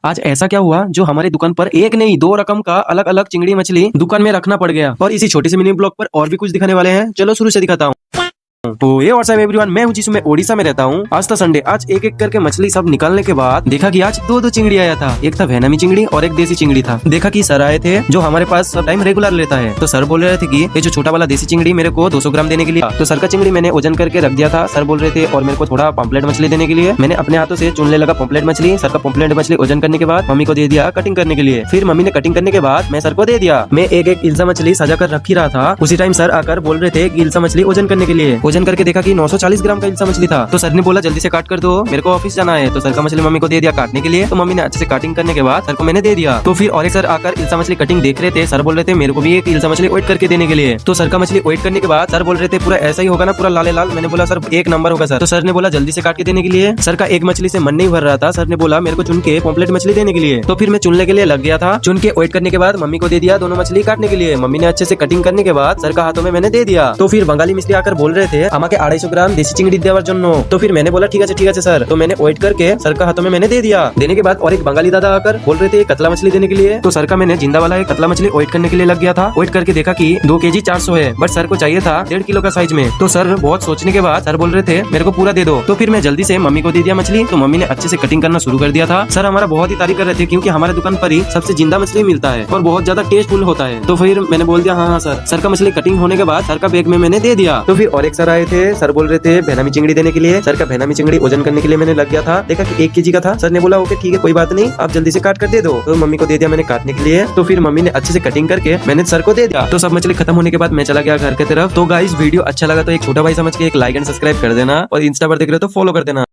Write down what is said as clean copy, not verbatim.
आज ऐसा क्या हुआ जो हमारी दुकान पर एक नहीं दो रकम का अलग अलग चिंगड़ी मछली दुकान में रखना पड़ गया। और इसी छोटी सी मिनी ब्लॉग पर और भी कुछ दिखाने वाले हैं, चलो शुरू से दिखाता हूँ। तो ये व्हाट्सएप एवरीवन, मैं हूं जिसमें मैं ओडिशा में रहता हूं। आज था संडे। आज एक एक करके मछली सब निकालने के बाद देखा कि आज दो चिंगड़ी आया था। एक था वेनामी चिंगड़ी और एक देसी चिंगड़ी था। देखा कि सर आए थे जो हमारे पास सब टाइम रेगुलर लेता है। तो सर बोल रहे थे कि ये जो छोटा वाला देसी चिंगड़ी मेरे को 200 ग्राम देने के लिए। तो सर का चिंगड़ी मैंने वजन करके रख दिया था। सर बोल रहे थे और मेरे को थोड़ा पॉम्पलेट मछली देने के लिए मैंने अपने हाथों से चुनने लगा पॉम्पलेट मछली। सर का पॉम्पलेट मछली वजन करने के बाद मम्मी को दे दिया कटिंग करने के लिए। फिर मम्मी ने कटिंग करने के बाद मैं सर को दे दिया। मैं एक एक इल्सा मछली सजा कर रख ही रहा था। उसी टाइम सर आकर बोल रहे थे कि इल्सा मछली वजन करने के लिए। वजन करके देखा कि 940 ग्राम का इल्सा मछली था। तो सर ने बोला जल्दी से काट कर दो, मेरे को ऑफिस जाना है। तो सर का मछली मम्मी को दे दिया काटने के लिए। तो मम्मी ने अच्छे से काटिंग करने के बाद सर को मैंने दे दिया। तो फिर और एक सर आकर इल्सा मछली कटिंग देख रहे थे। सर बोल रहे थे मेरे को भी एक इल्सा मछली वेट करके देने के लिए। तो सर का मछली वेट करने के बाद सर बोल रहे थे पूरा ऐसा ही होगा ना, पूरा लाले लाल। मैंने बोला सर एक नंबर होगा सर। तो सर ने बोला जल्दी से काट के देने के लिए। सर का एक मछली से मन नहीं भर रहा था। सर ने बोला मेरे को चुन के पॉम्पलेट मछली देने के लिए। तो फिर मैं चुनने के लिए लग गया था। चुन के वेट करने के बाद मम्मी को दे दिया दोनों मछली काटने के लिए। मम्मी ने अच्छे से कटिंग करने के बाद सर का हाथों में मैंने दे दिया। तो फिर बंगाली मिस्त्री आकर बोल रहे थे আমাকে 250 ग्राम देसी चिंगड़ी देवार जन्नो। तो फिर मैंने बोला ठीक है सर। तो मैंने वेट करके सर का हाथों में मैंने दे दिया। देने के बाद और एक बंगाली दादा आकर बोल रहे थे कतला मछली देने के लिए। तो सर का मैंने जिंदा वाला एक कतला मछली वेट करने के लिए लग गया था। वेट करके देखा कि 2 केजी 400 है, बट सर को चाहिए था 1.5 किलो का साइज में। तो सर बहुत सोचने के बाद सर बोल रहे थे मेरे को पूरा दे दो। तो फिर मैं जल्दी से मम्मी को दे दिया मछली। तो मम्मी ने अच्छे से कटिंग करना शुरू कर दिया था। सर हमारा बहुत ही तारीफ कर रहे थे क्योंकि हमारे दुकान पर ही सबसे जिंदा मछली मिलता है और बहुत ज्यादा टेस्टफुल होता है। तो फिर मैंने बोल दिया हाँ सर। सर का मछली कटिंग होने के बाद सर का बैग में मैंने दे दिया। तो फिर और एक सर आए थे। सर बोल रहे थे भेनामी चिंगड़ी देने के लिए। सर का भेनामी चिंगड़ी वजन करने के लिए मैंने लग गया था। देखा कि 1 केजी का था। सर ने बोला ओके ठीक है कोई बात नहीं, आप जल्दी से काट कर दे दो। तो मम्मी को दे दिया मैंने काटने के लिए। तो फिर मम्मी ने अच्छे से कटिंग करके मैंने सर को दे दिया। तो सब मछली खत्म होने के बाद मैं चला गया घर की तरफ। तो गाइस वीडियो अच्छा लगा तो एक छोटा भाई समझ के एक लाइक एंड सब्सक्राइब कर देना और इंस्टा पर देख रहे हो तो फॉलो कर देना।